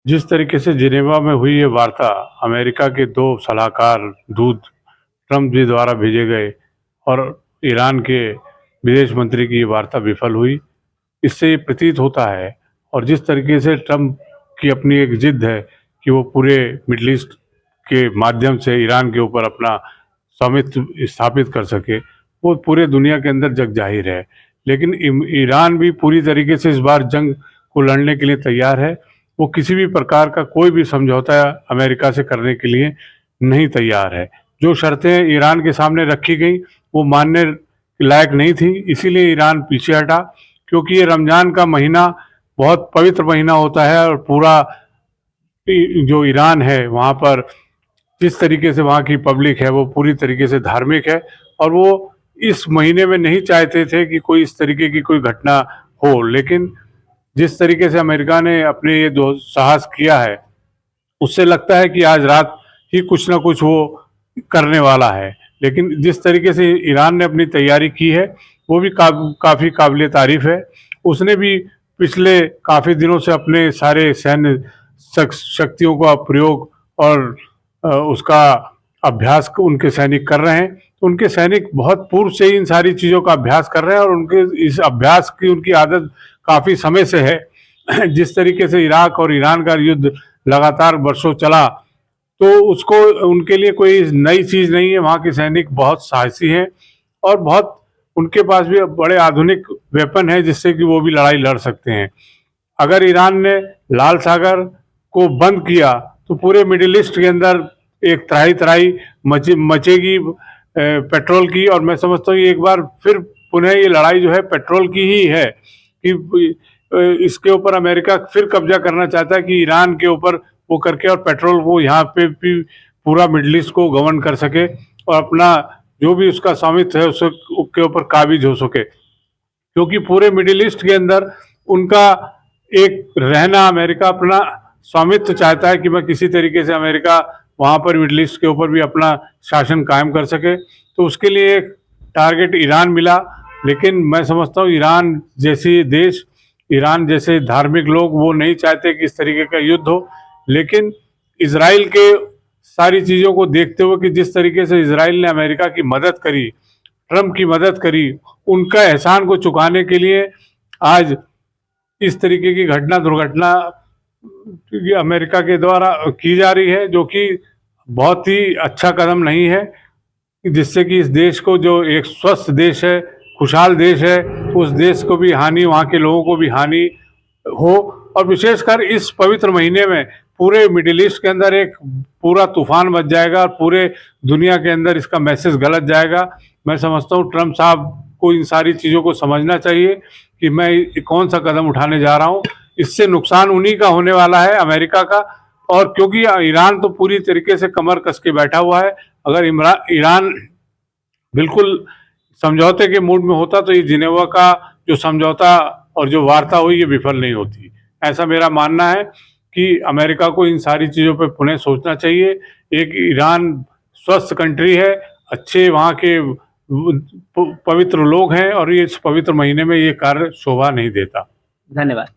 जिस तरीके से जिनेवा में हुई ये वार्ता, अमेरिका के 2 सलाहकार दूत ट्रंप जी द्वारा भेजे गए और ईरान के विदेश मंत्री की ये वार्ता विफल हुई। इससे ये प्रतीत होता है, और जिस तरीके से ट्रंप की अपनी एक ज़िद है कि वो पूरे मिडल ईस्ट के माध्यम से ईरान के ऊपर अपना स्वामित्व स्थापित कर सके, वो पूरे दुनिया के अंदर जग जाहिर है। लेकिन ईरान भी पूरी तरीके से इस बार जंग को लड़ने के लिए तैयार है। वो किसी भी प्रकार का कोई भी समझौता अमेरिका से करने के लिए नहीं तैयार है। जो शर्तें ईरान के सामने रखी गई वो मानने लायक नहीं थी, इसीलिए ईरान पीछे हटा। क्योंकि ये रमज़ान का महीना बहुत पवित्र महीना होता है, और पूरा जो ईरान है वहाँ पर जिस तरीके से वहाँ की पब्लिक है वो पूरी तरीके से धार्मिक है, और वो इस महीने में नहीं चाहते थे कि कोई इस तरीके की कोई घटना हो। लेकिन जिस तरीके से अमेरिका ने अपने ये दो साहस किया है, उससे लगता है कि आज रात ही कुछ ना कुछ वो करने वाला है। लेकिन जिस तरीके से ईरान ने अपनी तैयारी की है वो भी काफ़ी काबिल तारीफ है। उसने भी पिछले काफ़ी दिनों से अपने सारे सैन्य शक्तियों का प्रयोग और उसका अभ्यास उनके सैनिक कर रहे हैं। तो उनके सैनिक बहुत पूर्व से ही इन सारी चीज़ों का अभ्यास कर रहे हैं, और उनके इस अभ्यास की उनकी आदत काफ़ी समय से है। जिस तरीके से इराक और ईरान का युद्ध लगातार वर्षों चला, तो उसको उनके लिए कोई नई चीज़ नहीं है। वहाँ के सैनिक बहुत साहसी हैं, और बहुत उनके पास भी बड़े आधुनिक वेपन है जिससे कि वो भी लड़ाई लड़ सकते हैं। अगर ईरान ने लाल सागर को बंद किया तो पूरे मिडिल ईस्ट के अंदर एक त्राही त्राही मचेगी पेट्रोल की। और मैं समझता हूँ ये एक बार फिर पुनः ये लड़ाई जो है पेट्रोल की ही है, कि इसके ऊपर अमेरिका फिर कब्जा करना चाहता है कि ईरान के ऊपर वो करके और पेट्रोल को यहाँ पे भी पूरा मिडल ईस्ट को गवर्न कर सके, और अपना जो भी उसका स्वामित्व है उसके ऊपर काबिज हो सके। क्योंकि पूरे मिडिल ईस्ट के अंदर उनका एक रहना, अमेरिका अपना स्वामित्व चाहता है कि मैं किसी तरीके से अमेरिका वहाँ पर मिडल ईस्ट के ऊपर भी अपना शासन कायम कर सके। तो उसके लिए एक टारगेट ईरान मिला। लेकिन मैं समझता हूँ ईरान जैसी देश, ईरान जैसे धार्मिक लोग वो नहीं चाहते कि इस तरीके का युद्ध हो। लेकिन इसराइल के सारी चीज़ों को देखते हुए कि जिस तरीके से इसराइल ने अमेरिका की मदद करी, ट्रंप की मदद करी, उनका एहसान को चुकाने के लिए आज इस तरीके की दुर्घटना अमेरिका के द्वारा की जा रही है, जो कि बहुत ही अच्छा कदम नहीं है। जिससे कि इस देश को, जो एक स्वस्थ देश है, खुशहाल देश है, उस देश को भी हानि, वहाँ के लोगों को भी हानि हो। और विशेषकर इस पवित्र महीने में पूरे मिडिल ईस्ट के अंदर एक पूरा तूफान मच जाएगा, और पूरे दुनिया के अंदर इसका मैसेज गलत जाएगा। मैं समझता हूँ ट्रंप साहब को इन सारी चीज़ों को समझना चाहिए कि मैं कौन सा कदम उठाने जा रहा हूँ। इससे नुकसान उन्हीं का होने वाला है, अमेरिका का। और क्योंकि ईरान तो पूरी तरीके से कमर कस के बैठा हुआ है। अगर ईरान बिल्कुल समझौते के मूड में होता तो ये जिनेवा का जो समझौता और जो वार्ता हुई ये विफल नहीं होती। ऐसा मेरा मानना है कि अमेरिका को इन सारी चीज़ों पे पुनः सोचना चाहिए। एक ईरान स्वस्थ कंट्री है, अच्छे वहाँ के पवित्र लोग हैं, और ये इस पवित्र महीने में ये कार्य शोभा नहीं देता। धन्यवाद।